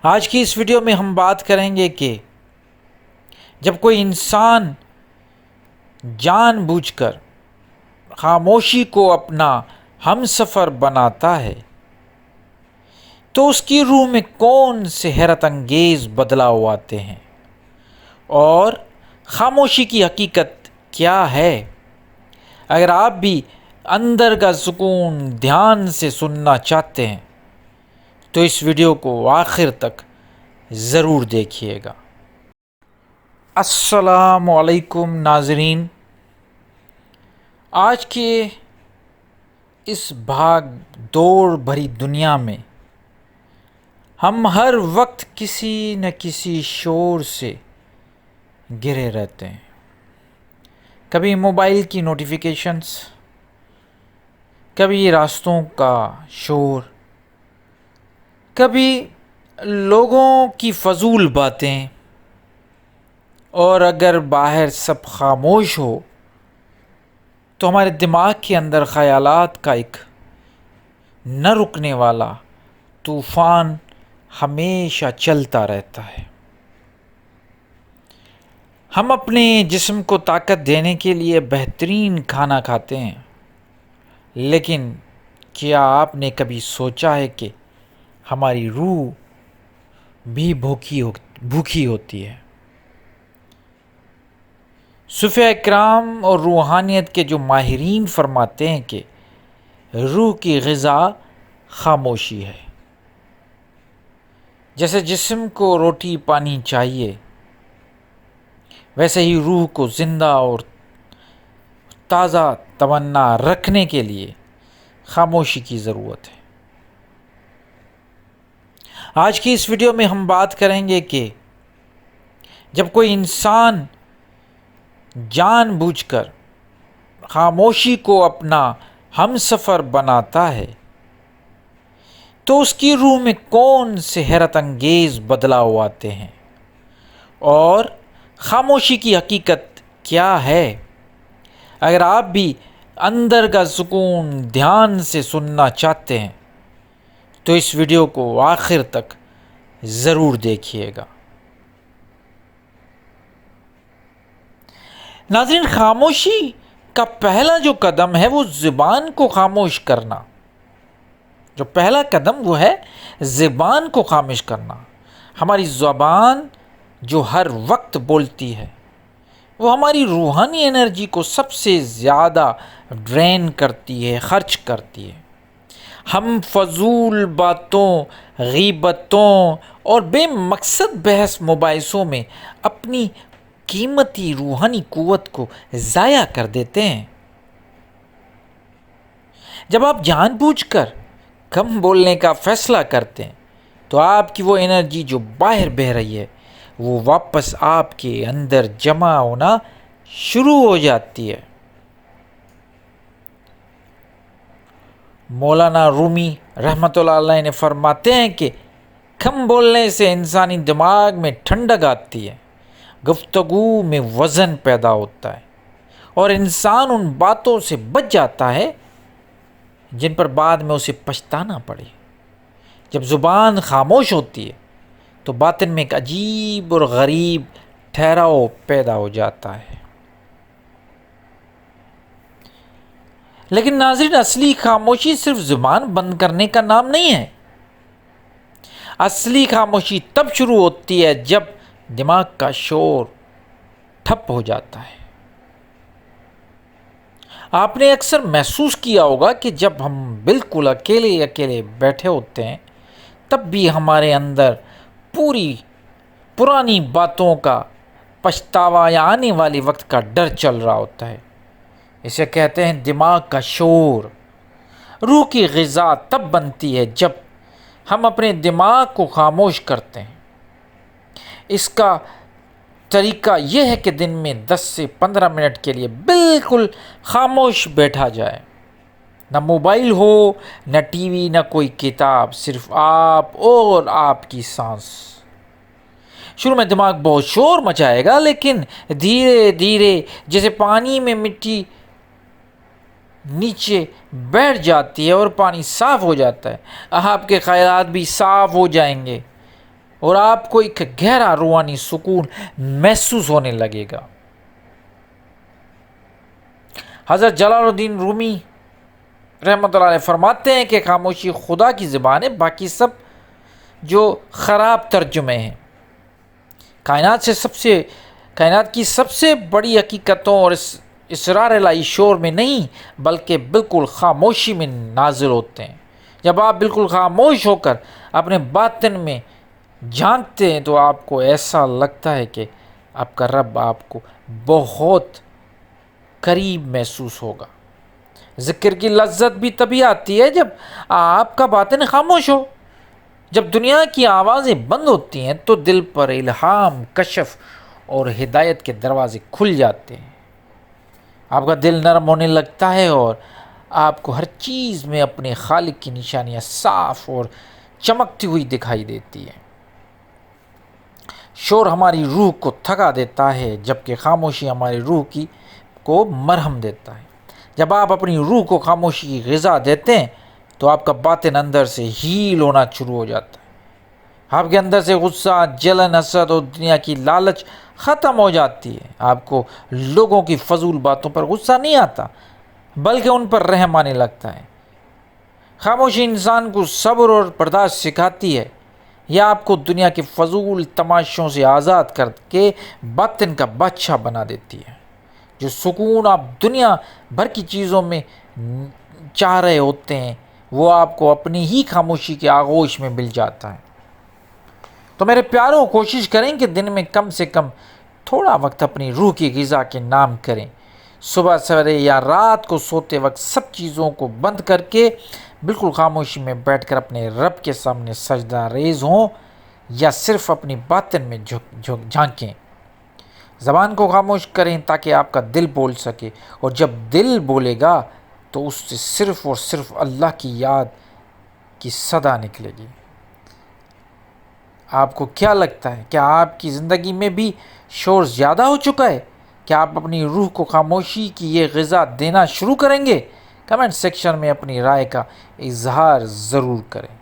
آج کی اس ویڈیو میں ہم بات کریں گے کہ جب کوئی انسان جان بوجھ کر خاموشی کو اپنا ہم سفر بناتا ہے تو اس کی روح میں کون سے حیرت انگیز بدلاؤ آتے ہیں اور خاموشی کی حقیقت کیا ہے۔ اگر آپ بھی اندر کا سکون دھیان سے سننا چاہتے ہیں تو اس ویڈیو کو آخر تک ضرور دیکھیے گا۔ السلام علیکم ناظرین، آج کے اس بھاگ دوڑ بھری دنیا میں ہم ہر وقت کسی نہ کسی شور سے گھرے رہتے ہیں۔ کبھی موبائل کی نوٹیفیکیشنز، کبھی راستوں کا شور، کبھی لوگوں کی فضول باتیں، اور اگر باہر سب خاموش ہو تو ہمارے دماغ کے اندر خیالات کا ایک نہ رکنے والا طوفان ہمیشہ چلتا رہتا ہے۔ ہم اپنے جسم کو طاقت دینے کے لیے بہترین کھانا کھاتے ہیں، لیکن کیا آپ نے کبھی سوچا ہے کہ ہماری روح بھی بھوکی ہوتی ہے؟ صوفیاء کرام اور روحانیت کے جو ماہرین فرماتے ہیں کہ روح کی غذا خاموشی ہے۔ جیسے جسم کو روٹی پانی چاہیے، ویسے ہی روح کو زندہ اور تازہ توانا رکھنے کے لیے خاموشی کی ضرورت ہے۔ آج کی اس ویڈیو میں ہم بات کریں گے کہ جب کوئی انسان جان بوجھ کر خاموشی کو اپنا ہم سفر بناتا ہے تو اس کی روح میں کون سے حیرت انگیز بدلاؤ آتے ہیں اور خاموشی کی حقیقت کیا ہے۔ اگر آپ بھی اندر کا سکون دھیان سے سننا چاہتے ہیں تو اس ویڈیو کو آخر تک ضرور دیکھیے گا۔ ناظرین، خاموشی کا پہلا جو قدم ہے وہ زبان کو خاموش کرنا۔ جو پہلا قدم وہ ہے زبان کو خاموش کرنا۔ ہماری زبان جو ہر وقت بولتی ہے وہ ہماری روحانی انرجی کو سب سے زیادہ ڈرین کرتی ہے، خرچ کرتی ہے۔ ہم فضول باتوں، غیبتوں اور بے مقصد بحث مباحثوں میں اپنی قیمتی روحانی قوت کو ضائع کر دیتے ہیں۔ جب آپ جان بوجھ کر کم بولنے کا فیصلہ کرتے ہیں تو آپ کی وہ انرجی جو باہر بہہ رہی ہے وہ واپس آپ کے اندر جمع ہونا شروع ہو جاتی ہے۔ مولانا رومی رحمۃ اللہ علیہ نے فرماتے ہیں کہ کم بولنے سے انسانی دماغ میں ٹھنڈک آتی ہے، گفتگو میں وزن پیدا ہوتا ہے اور انسان ان باتوں سے بچ جاتا ہے جن پر بعد میں اسے پچھتانا پڑے۔ جب زبان خاموش ہوتی ہے تو باطن میں ایک عجیب اور غریب ٹھہراؤ پیدا ہو جاتا ہے۔ لیکن ناظرین، اصلی خاموشی صرف زبان بند کرنے کا نام نہیں ہے۔ اصلی خاموشی تب شروع ہوتی ہے جب دماغ کا شور ٹھپ ہو جاتا ہے۔ آپ نے اکثر محسوس کیا ہوگا کہ جب ہم بالکل اکیلے بیٹھے ہوتے ہیں تب بھی ہمارے اندر پرانی باتوں کا پچھتاوا یا آنے والے وقت کا ڈر چل رہا ہوتا ہے۔ اسے کہتے ہیں دماغ کا شور۔ روح کی غذا تب بنتی ہے جب ہم اپنے دماغ کو خاموش کرتے ہیں۔ اس کا طریقہ یہ ہے کہ دن میں 10 سے 15 منٹ کے لیے بالکل خاموش بیٹھا جائے۔ نہ موبائل ہو، نہ ٹی وی، نہ کوئی کتاب، صرف آپ اور آپ کی سانس۔ شروع میں دماغ بہت شور مچائے گا، لیکن دھیرے دھیرے جیسے پانی میں مٹی نیچے بیٹھ جاتی ہے اور پانی صاف ہو جاتا ہے، آپ کے خیالات بھی صاف ہو جائیں گے۔ اور آپ کو ایک گہرا روحانی سکون محسوس ہونے لگے گا۔ حضرت جلال الدین رومی رحمۃ اللہ علیہ فرماتے ہیں کہ خاموشی خدا کی زبان ہے، باقی سب جو خراب ترجمے ہیں۔ کائنات کی سب سے بڑی حقیقتوں اور اسرار الہی شور میں نہیں بلکہ بالکل خاموشی میں نازل ہوتے ہیں۔ جب آپ بالکل خاموش ہو کر اپنے باطن میں جھانکتے ہیں تو آپ کو ایسا لگتا ہے کہ آپ کا رب آپ کو بہت قریب محسوس ہوگا۔ ذکر کی لذت بھی تبھی آتی ہے جب آپ کا باطن خاموش ہو۔ جب دنیا کی آوازیں بند ہوتی ہیں تو دل پر الہام، کشف اور ہدایت کے دروازے کھل جاتے ہیں۔ آپ کا دل نرم ہونے لگتا ہے اور آپ کو ہر چیز میں اپنے خالق کی نشانیاں صاف اور چمکتی ہوئی دکھائی دیتی ہیں۔ شور ہماری روح کو تھکا دیتا ہے جبکہ خاموشی ہماری روح کو مرہم دیتا ہے۔ جب آپ اپنی روح کو خاموشی کی غذا دیتے ہیں تو آپ کا باطن اندر سے ہیل ہونا شروع ہو جاتا ہے۔ آپ کے اندر سے غصہ، جلن، حسد اور دنیا کی لالچ ختم ہو جاتی ہے۔ آپ کو لوگوں کی فضول باتوں پر غصہ نہیں آتا بلکہ ان پر رحم آنے لگتا ہے۔ خاموشی انسان کو صبر اور برداشت سکھاتی ہے۔ یہ آپ کو دنیا کے فضول تماشوں سے آزاد کر کے باطن کا بادشاہ بنا دیتی ہے۔ جو سکون آپ دنیا بھر کی چیزوں میں چاہ رہے ہوتے ہیں وہ آپ کو اپنی ہی خاموشی کے آغوش میں مل جاتا ہے۔ تو میرے پیاروں، کوشش کریں کہ دن میں کم سے کم تھوڑا وقت اپنی روح کی غذا کے نام کریں۔ صبح سویرے یا رات کو سوتے وقت سب چیزوں کو بند کر کے بالکل خاموشی میں بیٹھ کر اپنے رب کے سامنے سجدہ ریز ہوں یا صرف اپنی باطن میں جھانکیں۔ زبان کو خاموش کریں تاکہ آپ کا دل بول سکے، اور جب دل بولے گا تو اس سے صرف اور صرف اللہ کی یاد کی صدا نکلے گی۔ آپ کو کیا لگتا ہے؟ کیا آپ کی زندگی میں بھی شور زیادہ ہو چکا ہے؟ کیا آپ اپنی روح کو خاموشی کی یہ غذا دینا شروع کریں گے؟ کمنٹ سیکشن میں اپنی رائے کا اظہار ضرور کریں۔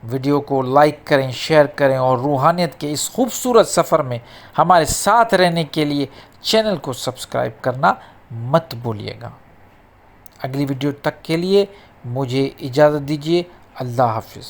ویڈیو کو لائک کریں، شیئر کریں اور روحانیت کے اس خوبصورت سفر میں ہمارے ساتھ رہنے کے لیے چینل کو سبسکرائب کرنا مت بھولیے گا۔ اگلی ویڈیو تک کے لیے مجھے اجازت دیجیے۔ اللہ حافظ۔